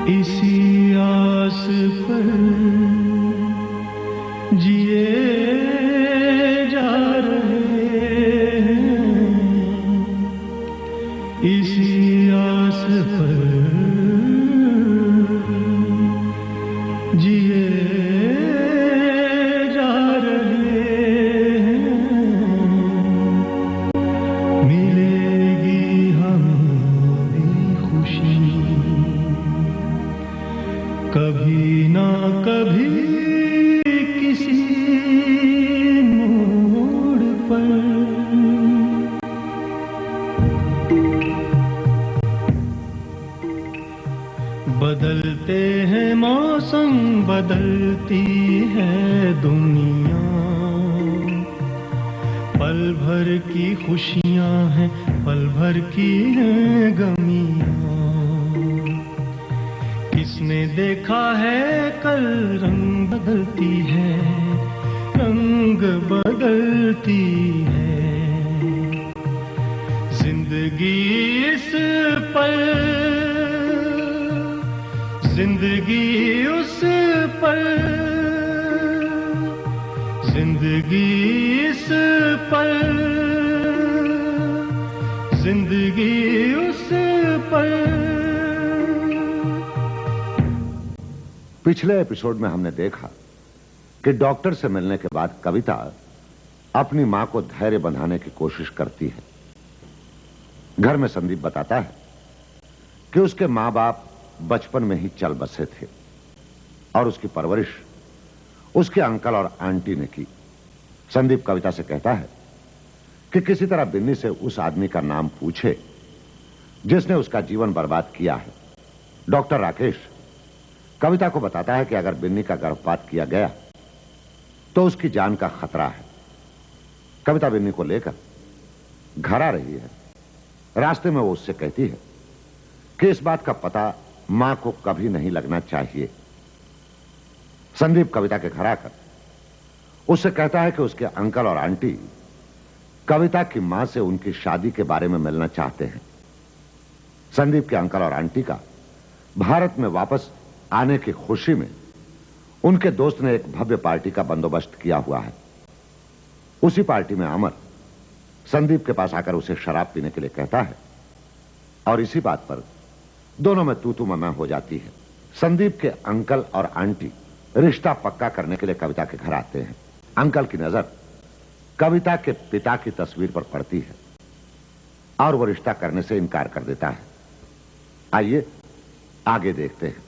इसी आस पर जिए जा रहे हैं, इसी आस पर जिए जा रहे हैं। मिलेगी हमें खुशी कभी ना कभी किसी मोड़ पर। बदलते हैं मौसम, बदलती है दुनिया, पल भर की खुशियां हैं, पल भर की हैं गमियां। किसने देखा है कल रंग बदलती है, रंग बदलती है। जिंदगी इस पल, जिंदगी उस पल, जिंदगी इस पल, जिंदगी उस पल। पिछले एपिसोड में हमने देखा कि डॉक्टर से मिलने के बाद कविता अपनी मां को धैर्य बंधाने की कोशिश करती है। घर में संदीप बताता है कि उसके मां बाप बचपन में ही चल बसे थे और उसकी परवरिश उसके अंकल और आंटी ने की। संदीप कविता से कहता है कि किसी तरह बिन्नी से उस आदमी का नाम पूछे जिसने उसका जीवन बर्बाद किया है। डॉक्टर राकेश कविता को बताता है कि अगर बिन्नी का गर्भपात किया गया तो उसकी जान का खतरा है। कविता बिन्नी को लेकर घर आ रही है। रास्ते में वो उससे कहती है कि इस बात का पता मां को कभी नहीं लगना चाहिए। संदीप कविता के घर आकर उससे कहता है कि उसके अंकल और आंटी कविता की मां से उनकी शादी के बारे में मिलना चाहते हैं। संदीप के अंकल और आंटी का भारत में वापस आने की खुशी में उनके दोस्त ने एक भव्य पार्टी का बंदोबस्त किया हुआ है। उसी पार्टी में अमर संदीप के पास आकर उसे शराब पीने के लिए कहता है और इसी बात पर दोनों में तू मैं हो जाती है। संदीप के अंकल और आंटी रिश्ता पक्का करने के लिए कविता के घर आते हैं। अंकल की नजर कविता के पिता की तस्वीर पर पड़ती है और वो रिश्ता करने से इनकार कर देता है। आइए आगे देखते हैं।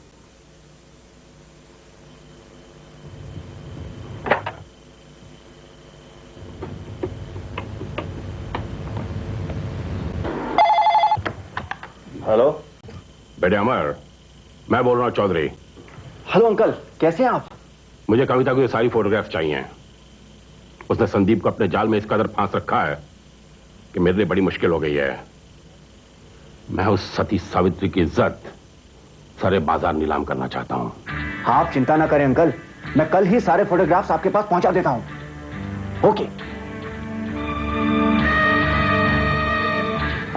हेलो बेटे अमर, मैं बोल रहा हूँ चौधरी। हेलो अंकल, कैसे हैं आप? मुझे कविता की सारी फोटोग्राफ चाहिए। उसने संदीप को अपने जाल में इस कदर फांस रखा है कि मेरे लिए बड़ी मुश्किल हो गई है। मैं उस सती सावित्री की इज्जत सारे बाजार नीलाम करना चाहता हूँ। आप चिंता ना करें अंकल, मैं कल ही सारे फोटोग्राफ्स आपके पास पहुंचा देता हूँ। ओके।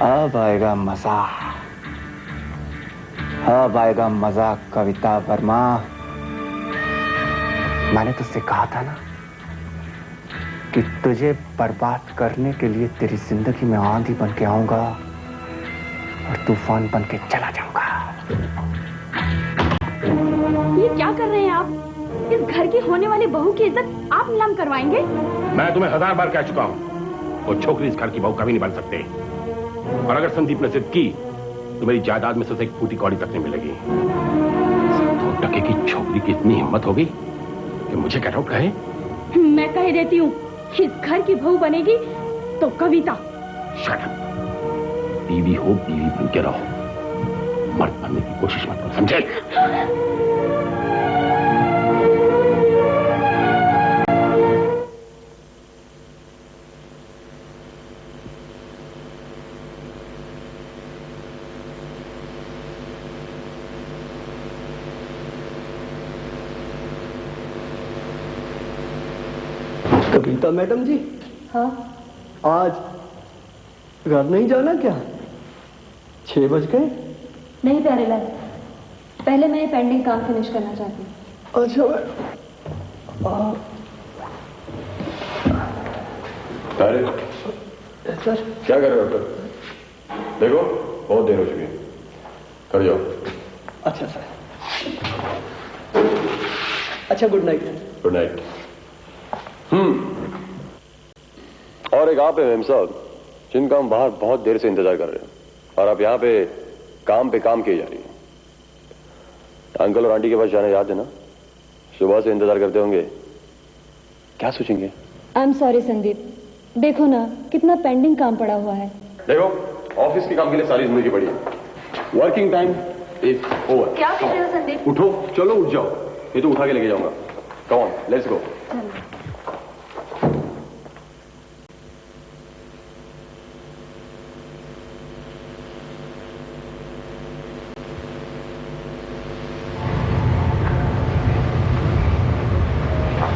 अब आएगा मजा, अब आएगा मजा कविता वर्मा। मैंने तुझसे कहा था ना कि तुझे बर्बाद करने के लिए तेरी जिंदगी में आंधी बन के आऊंगा और तूफान बन के चला जाऊंगा। ये क्या कर रहे हैं आप? इस घर की होने वाली बहू की इज्जत आप नीलाम करवाएंगे? मैं तुम्हें 1000 बार कह चुका हूँ, वो छोकरी इस घर की बहू कभी नहीं बन सकते। और अगर संदीप ने जिद की तो मेरी जायदाद में से एक फूटी कौड़ी तक नहीं मिलेगी। 2 टके की छोकरी की इतनी हिम्मत होगी कि मुझे गेट आउट कहे? मैं कह देती हूँ, इस घर की बहू बनेगी तो कविता। Shut up. बीवी हो बीवी बन के रहो, मर्द बनने की कोशिश मत करो, समझे? कविता मैडम जी। हाँ? आज घर नहीं जाना क्या? 6 बज गए। नहीं प्यारे लाल, पहले मैं ये पेंडिंग काम फिनिश करना चाहती हूँ। अच्छा मैडम। अरे सर क्या कर रहे हो डॉक्टर? देखो बहुत देर हो चुकी है, कर जाओ। अच्छा सर। अच्छा गुड नाइट। Good night. और एक आप है मेम साहब जिनका हम बाहर बहुत देर से इंतजार कर रहे हैं, और आप यहाँ पे काम किए जा रही है। अंकल और आंटी के पास जाना याद है ना? सुबह से इंतजार करते होंगे, क्या सोचेंगे? आई एम सॉरी संदीप, देखो ना कितना पेंडिंग काम पड़ा हुआ है। देखो ऑफिस के काम के लिए सारी जिंदगी पड़ी है। Working time is over. क्या कह रहे हो संदीप? उठो, चलो उठ जाओ, ये तो उठा के लेके जाऊंगा। Come on, let's go.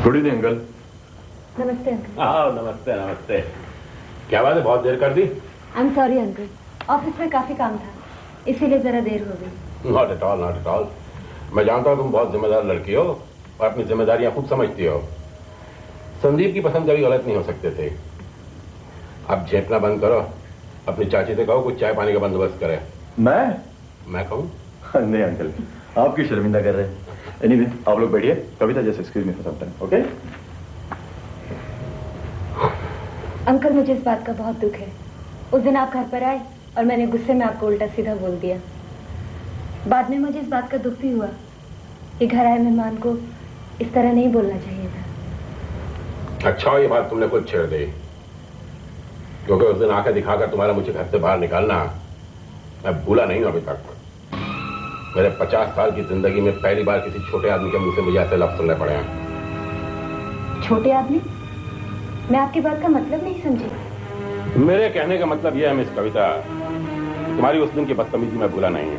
Good evening uncle. नमस्ते अंकल। हाँ नमस्ते नमस्ते। क्या बात है, बहुत देर कर दी? I am sorry uncle, office में काफी काम था, इसीलिए जरा देर हो गई। Not at all, not at all. मैं जानता हूँ तुम बहुत जिम्मेदार लड़की हो और अपनी जिम्मेदारियां खूब समझती हो। संदीप की पसंद कभी गलत नहीं हो सकते थे। अब झेपना बंद करो, अपनी चाची से कहो कुछ चाय पानी का बंदोबस्त करे। मैं कहूँ? नहीं अंकल, आपकी शर्मिंदा कर रहे हैं। एनीवे, आप लोग बैठिए, कविता जैसे excuse me for some time, okay? Uncle मुझे इस बात का बहुत दुख है। उस दिन आप घर पर आए और मैंने गुस्से में आपको उल्टा सीधा बोल दिया। बाद में मुझे इस बात का दुख भी हुआ कि घर आए मेहमान को इस तरह नहीं बोलना चाहिए था। अच्छा ये बात तुमने खुद छेड़ दी, क्योंकि उस दिन आंखें दिखाकर तुम्हारा मुझे घर से बाहर निकालना मैं भूला नहीं हूं अभी तक। मेरे 50 साल की जिंदगी में पहली बार किसी छोटे आदमी के मुंह से मुझे ऐसे लफ्ज सुनने पड़े हैं। छोटे आदमी? मैं आपकी बात का मतलब नहीं समझी। मेरे कहने का मतलब यह है मिस कविता, तुम्हारी उस दिन की बदतमीजी मैं भूला नहीं है,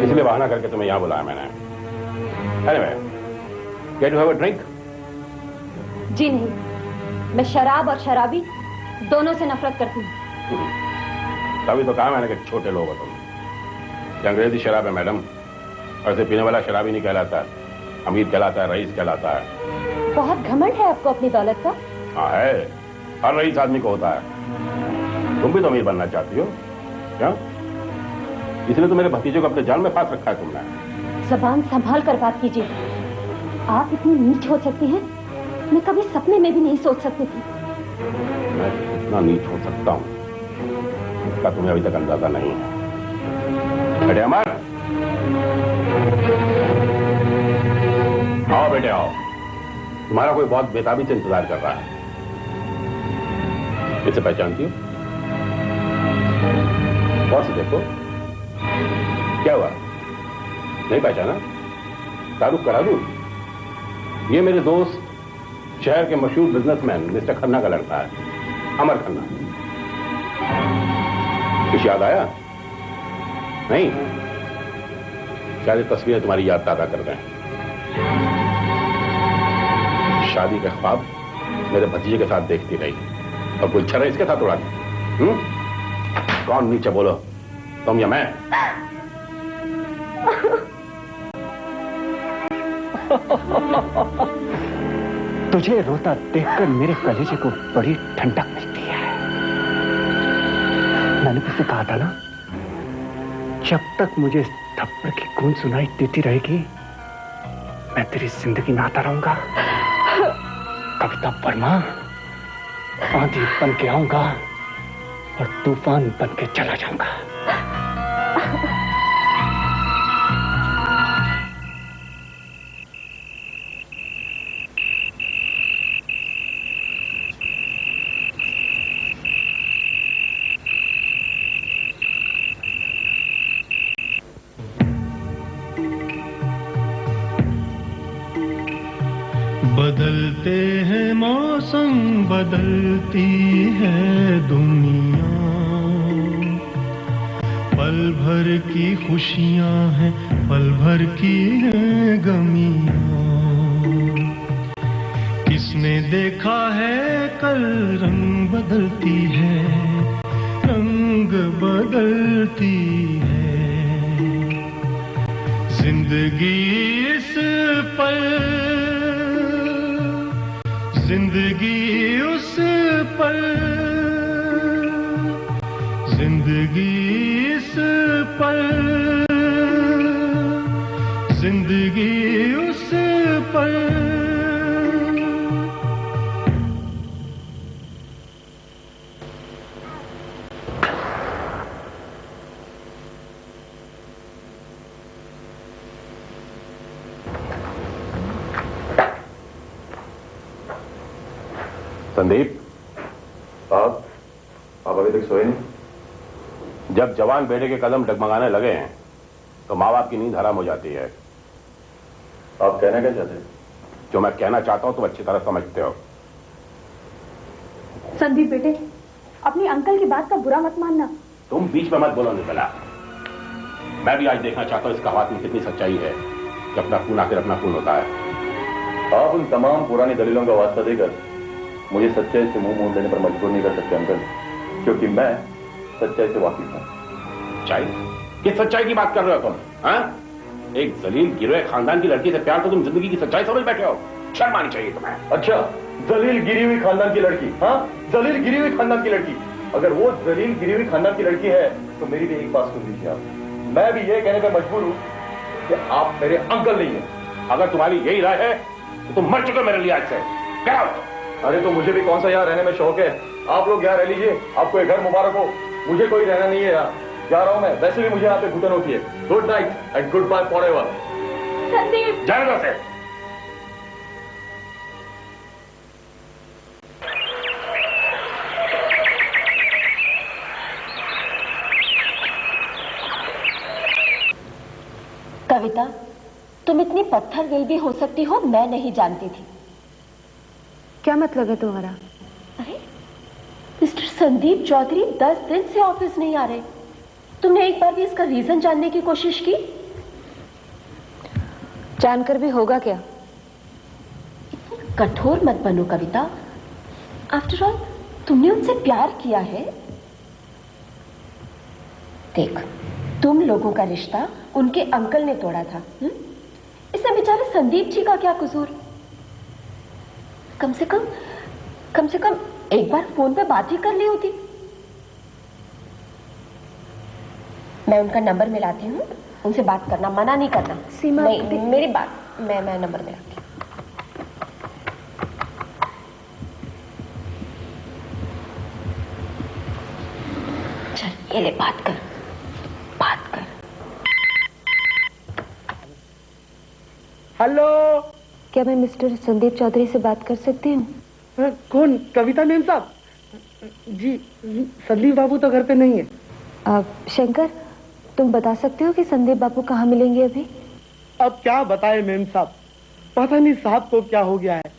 इसलिए बहाना करके तुम्हें यहां बुलाया मैंने। Anyway, can you have a drink? जी नहीं, मैं शराब और शराबी दोनों से नफरत करती हूँ। तभी तो कहा मैंने कि छोटे लोग हो तुम। ये अंग्रेजी शराब है मैडम, और इसे पीने वाला शराबी नहीं कहलाता, अमीर कहलाता है, रईस कहलाता है। बहुत घमंड है आपको अपनी दौलत का। हाँ है, हर रईस आदमी को होता है। तुम भी तो अमीर बनना चाहती हो क्या? इसलिए तो मेरे भतीजे को अपने जाल में फांस रखा है तुमने। जबान संभाल कर बात कीजिए। आप इतनी नीच हो सकती हैं, मैं कभी सपने में भी नहीं सोच सकती थी। मैं कितना नीच हो सकता हूँ इसका तुम्हें अभी तक अंदाजा नहीं है। बेटे अमर, आओ बेटे आओ, तुम्हारा कोई बहुत बेताबी से इंतजार कर रहा है। इसे पहचानती हो? बहुत से देखो। क्या हुआ, नहीं पहचाना? तारुफ करा दूं? ये मेरे दोस्त शहर के मशहूर बिजनेसमैन मिस्टर खन्ना का लड़का है, अमर खन्ना। कुछ याद आया? नहीं? शायद ये तस्वीरें तुम्हारी याद ताजा कर दें। शादी के ख्वाब मेरे भतीजे के साथ देखती रही और गुलछरा इसके साथ उड़ा दी। कौन नीचे बोलो, तुम या मैं? तुझे रोता देखकर मेरे कलेजे को बड़ी ठंडक मिलती है। मैंने तुझसे कहा था ना, जब तक मुझे इस थप्पड़ की गूंज सुनाई देती रहेगी मैं तेरी जिंदगी में आता रहूंगा। कविता वर्मा, आंधी बन के आऊंगा और तूफान बन के चला जाऊंगा। बदलते हैं मौसम, बदलती है दुनिया, पल भर की खुशियां हैं, पल भर की हैं गमियां। किसने देखा है कल रंग बदलती है, रंग बदलती है। जिंदगी इस पल, जिंदगी उस पल, जिंदगी इस पल, जिंदगी उस पल। संदीप, आप अभी तक सोए नहीं? जब जवान बेटे के कदम डगमगाने लगे हैं तो माँ बाप की नींद हराम हो जाती है। आप कहना क्या चाहते हैं? जो मैं कहना चाहता हूं तुम अच्छी तरह समझते हो। संदीप बेटे, अपनी अंकल की बात का बुरा मत मानना। तुम बीच में मत बोलो निकला। मैं भी आज देखना चाहता हूं इस कहावत में कितनी सच्चाई है कि अपना खून आखिर अपना खून होता है। आप उन तमाम पुरानी दलीलों का वास्ता देकर मुझे सच्चाई से मुंह मोड़ लेने पर मजबूर नहीं कर सकते अंकल, क्योंकि मैं सच्चाई से वाकिफ हूं। सच्चाई? किस सच्चाई की बात कर रहे हो तुम? हाँ? एक जलील गिरे खानदान की लड़की से प्यार तो तुम जिंदगी की सच्चाई समझ बैठे हो। शर्म आनी चाहिए तुम्हें। अच्छा, जलील गिरी हुई खानदान की लड़की? हाँ, जलील गिरी हुई खानदान की लड़की। अगर वो जलील गिरी हुई खानदान की लड़की है तो मेरी भी एक बात सुन लीजिए आप। मैं भी ये कहने पर मजबूर हूं कि आप मेरे अंकल नहीं है। अगर तुम्हारी यही राय है तो तुम मर चुके मेरे लिए आज से। Get out! अरे तो मुझे भी कौन सा यहाँ रहने में शौक है। आप लोग यहाँ रह लीजिए, आपको ये घर मुबारक हो। मुझे कोई रहना नहीं है यहाँ, जा रहा हूँ मैं। वैसे भी मुझे यहाँ पे घुटन होती है। Good night and goodbye forever. Sandeep, जाने दो उसे। कविता, तुम इतनी पत्थर दिल भी हो सकती हो, मैं नहीं जानती थी। क्या मतलब है तुम्हारा? अरे, मिस्टर संदीप चौधरी 10 दिन से ऑफिस नहीं आ रहे। तुमने एक बार भी इसका रीजन जानने की कोशिश की? जानकर भी होगा क्या? कठोर मत बनो कविता। आफ्टर ऑल तुमने उनसे प्यार किया है। देख, तुम लोगों का रिश्ता उनके अंकल ने तोड़ा था। इसमें बेचारे संदीप जी का क्या कसूर? कम से कम एक बार फोन पे बात ही कर ली होती। मैं उनका नंबर मिलाती हूँ, उनसे बात करना, मना नहीं करना। सीमा, नहीं, मेरी बात, मैं नंबर मिलाती हूँ। चल, ये ले, बात कर। हेलो, क्या मैं मिस्टर संदीप चौधरी से बात कर सकती हूँ? कौन? कविता मैम साहब? जी, संदीप बाबू तो घर पे नहीं है। शंकर, तुम बता सकते हो कि संदीप बाबू कहाँ मिलेंगे अभी? अब क्या बताए मैम साहब, पता नहीं साहब को क्या हो गया है।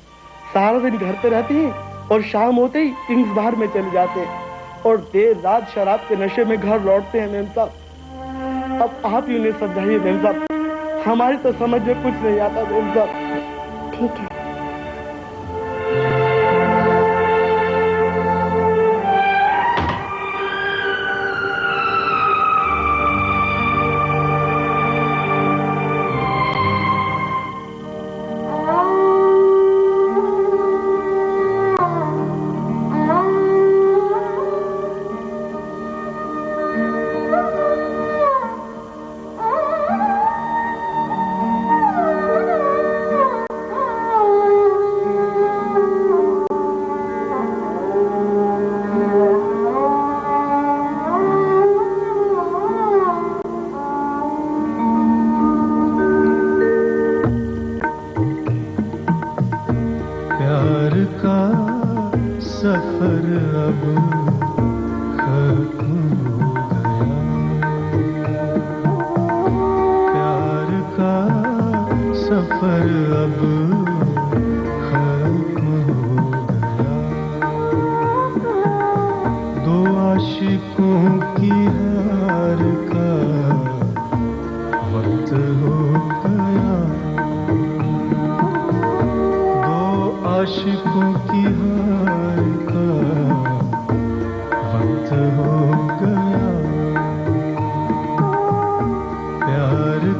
सारा दिन घर पे रहते हैं और शाम होते ही किंग्स बार में चले जाते हैं और देर रात शराब के नशे में घर लौटते हैं मैम साहब। अब आप ही उन्हें समझाइए मैम साहब, हमारी तो समझ में कुछ नहीं आता मैम साहब। ठीक है।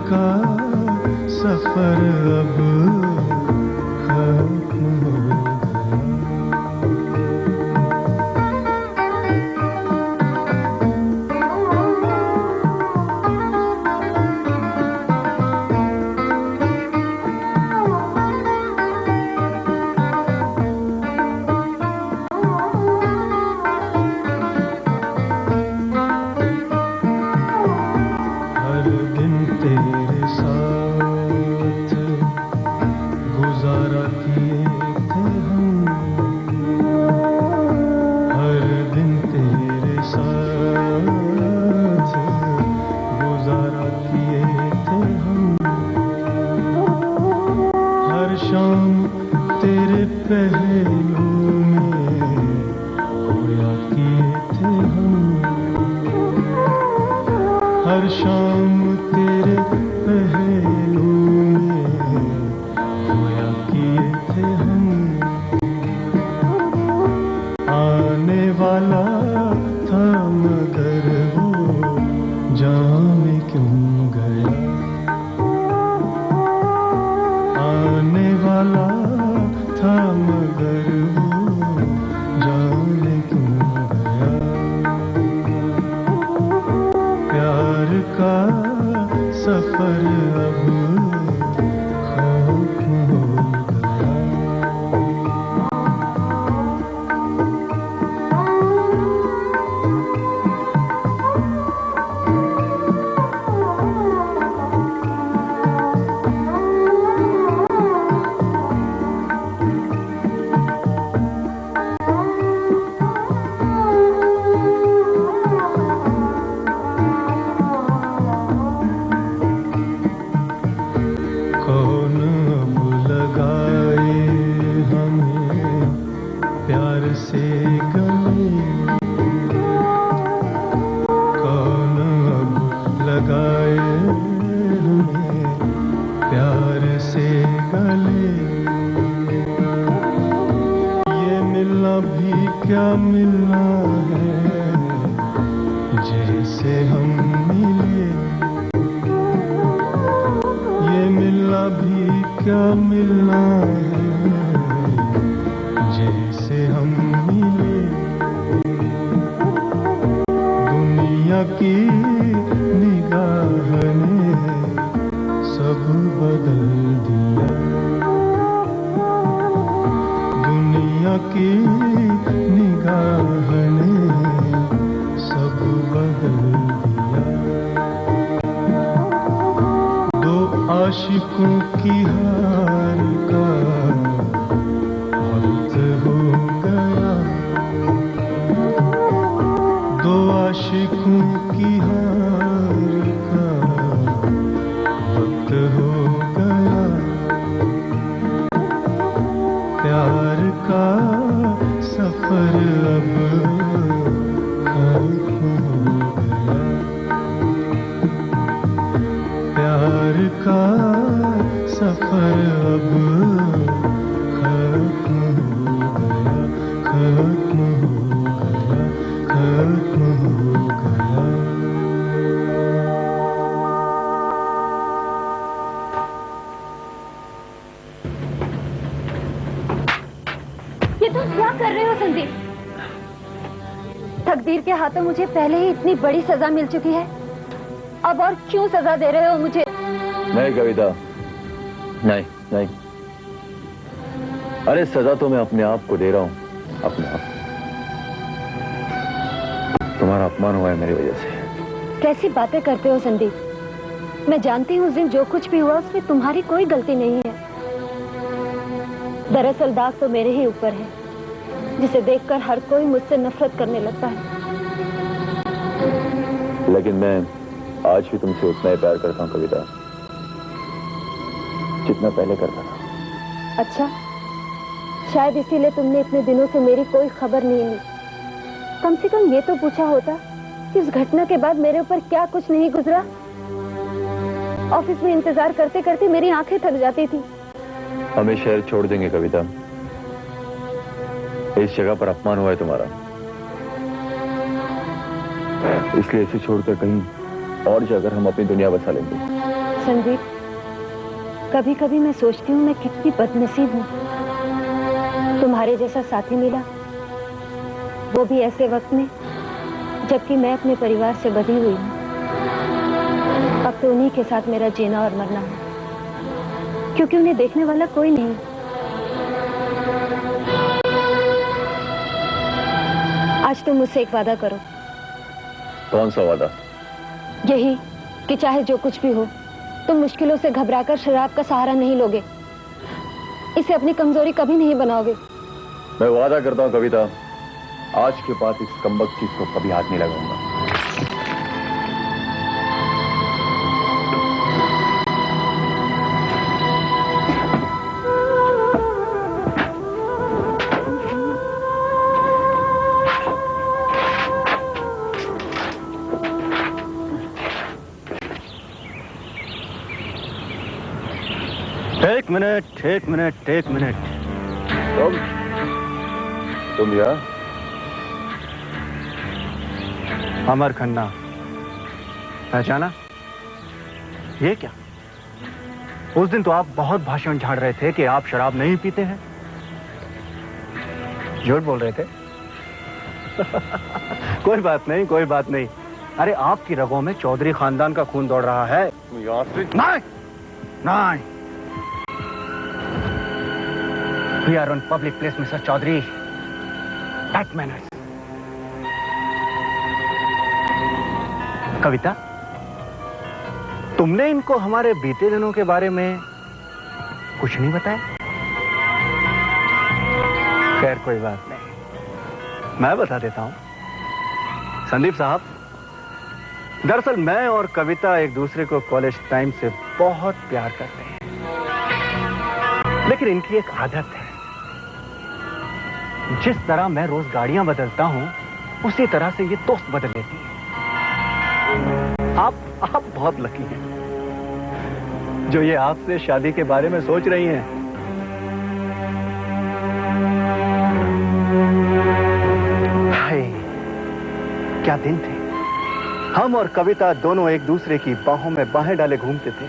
का सफर अब खत्म हो गया। हर दिन तेरे साथ गुजारा किए थे हम, हर दिन तेरे साथ गुजारा किए थे हम, हर शाम तेरे पहलू में खोया किए थे हम, हर शाम तेरे पहलू में खोया किए थे हम। आने वाला था मगर वो जाने क्यों गया, आने वाला था मगर वो जाने क्यों गया। प्यार का सफर अब खत्म हो गया। कौन अब लगाए हमें प्यार से गले, कौन अब लगाए हमें प्यार से गले। ये मिलना भी क्या मिलना है जैसे हम मिले, ये मिलना भी क्या मिलना है जैसे हम मिले। दुनिया की निगाह ने सब बदल दिया, दुनिया की निगाह ने सब बदल दिया। दो आशिकों की हार का वक्त हो गया, दो आशिकों की हार का वक्त हो गया। प्यार का सफर अब खत्म हो गया, प्यार का सफर अब खत्म हो गया, खत्म हो गया, खत्म हो गया। ये तुम क्या कर रहे हो संदीप? तकदीर के हाथों मुझे पहले ही इतनी बड़ी सजा मिल चुकी है, अब और क्यों सजा दे रहे हो मुझे? नहीं कविता, नहीं नहीं, अरे सजा तो मैं अपने आप को दे रहा हूं, अपने आप। तुम्हारा अपमान हुआ है मेरी वजह से। कैसी बातें करते हो संदीप? मैं जानती हूँ उस दिन जो कुछ भी हुआ उसमें तुम्हारी कोई गलती नहीं है। दरअसल दाग तो मेरे ही ऊपर है, जिसे देखकर हर कोई मुझसे नफरत करने लगता है। लेकिन मैं आज भी तुमसे उतना ही प्यार करता हूँ कविता, जितना पहले करता था। अच्छा, शायद इसीलिए तुमने इतने दिनों से मेरी कोई खबर नहीं ली। कम से कम ये तो पूछा होता कि उस घटना के बाद मेरे ऊपर क्या कुछ नहीं गुजरा। ऑफिस में इंतजार करते करते मेरी आंखें थक जाती थी। हमें शहर छोड़ देंगे कविता, इस जगह पर अपमान हुआ है तुम्हारा, इसलिए इसे छोड़कर कहीं और जगह हम अपनी दुनिया बसा लेंगे। संदीप, कभी कभी मैं सोचती हूँ मैं कितनी बदनसीब हूँ, तुम्हारे जैसा साथी मिला, वो भी ऐसे वक्त में जबकि मैं अपने परिवार से बंधी हुई हूँ। अब तो उन्हीं के साथ मेरा जीना और मरना है, क्योंकि उन्हें देखने वाला कोई नहीं। आज तुम मुझसे एक वादा करो। कौन सा वादा? यही कि चाहे जो कुछ भी हो, तुम मुश्किलों से घबराकर शराब का सहारा नहीं लोगे, इसे अपनी कमजोरी कभी नहीं बनाओगे। मैं वादा करता हूँ कविता, आज के बाद इस कमबख्त चीज को कभी हाथ नहीं लगाऊंगा। एक मिनट, एक मिनट, एक मिनट। तुम यार? अमर खन्ना पहचाना? ये क्या? उस दिन तो आप बहुत भाषण झाड़ रहे थे कि आप शराब नहीं पीते हैं। झूठ बोल रहे थे। कोई बात नहीं, कोई बात नहीं। अरे आपकी रगों में चौधरी खानदान का खून दौड़ रहा है। तुम यहाँ से नहीं, नहीं। We are on public place, Mr. Chaudhary. That manners. कविता, तुमने इनको हमारे बीते दिनों के बारे में कुछ नहीं बताया? खैर कोई बात नहीं, मैं बता देता हूं। संदीप साहब, दरअसल मैं और कविता एक दूसरे को कॉलेज टाइम से बहुत प्यार करते हैं, लेकिन इनकी एक आदत है। जिस तरह मैं रोज गाड़ियां बदलता हूं, उसी तरह से ये दोस्त बदल लेती है। आप बहुत लकी हैं जो ये आपसे शादी के बारे में सोच रही हैं। हाय, क्या दिन थे। हम और कविता दोनों एक दूसरे की बाहों में बाहें डाले घूमते थे।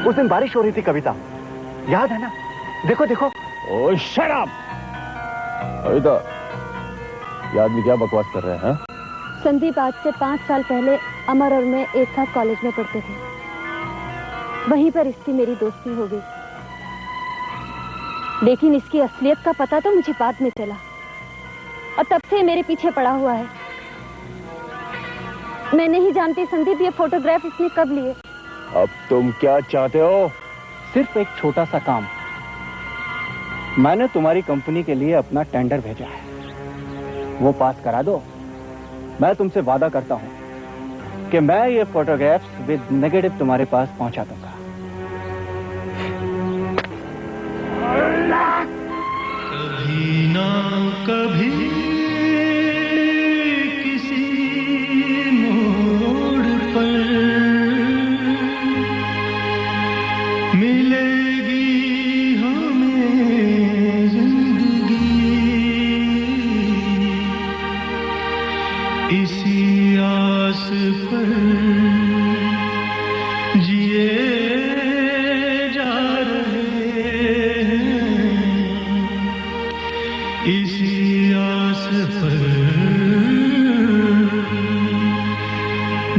उस दिन बारिश हो रही थी कविता, याद है ना? देखो देखो। ओ शट अप! कविता, ये आदमी क्या बकवास कर रहे हैं? संदीप आज से 5 साल पहले अमर और मैं एक साथ कॉलेज में पढ़ते थे। वहीं पर इसकी मेरी दोस्ती हो गई, लेकिन इसकी असलियत का पता तो मुझे बाद में चला, और तब से मेरे पीछे पड़ा हुआ है। मैं नहीं जानती संदीप ये फोटोग्राफ इसने कब लिए। अब तुम क्या चाहते हो? सिर्फ एक छोटा सा काम। मैंने तुम्हारी कंपनी के लिए अपना टेंडर भेजा है, वो पास करा दो। मैं तुमसे वादा करता हूं कि मैं ये फोटोग्राफ्स विद नेगेटिव तुम्हारे पास पहुंचा दूंगा। कभी ना कभी किसी मोड़ पर मिलेगी हमें जिंदगी, इसी आस पर जिए जा रहे हैं, इसी आस पर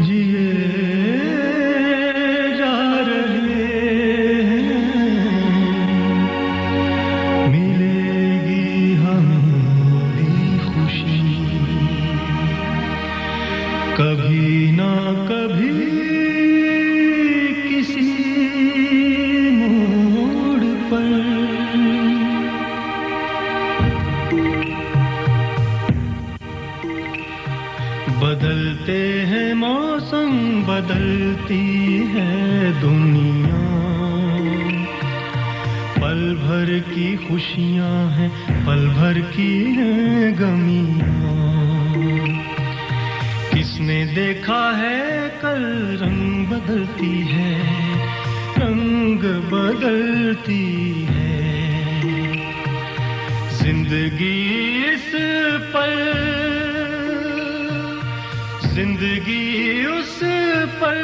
जिए जा रहे हैं। मिलेगी हमें भी खुशी कभी ना कभी किसी मोड़ पर। बदलते हैं मौसम, बदलती है दुनिया, पल भर की खुशियां हैं, पल भर की हैं गमियां। किसने देखा है कल रंग बदलती है, रंग बदलती है। जिंदगी इस पल, जिंदगी उस पल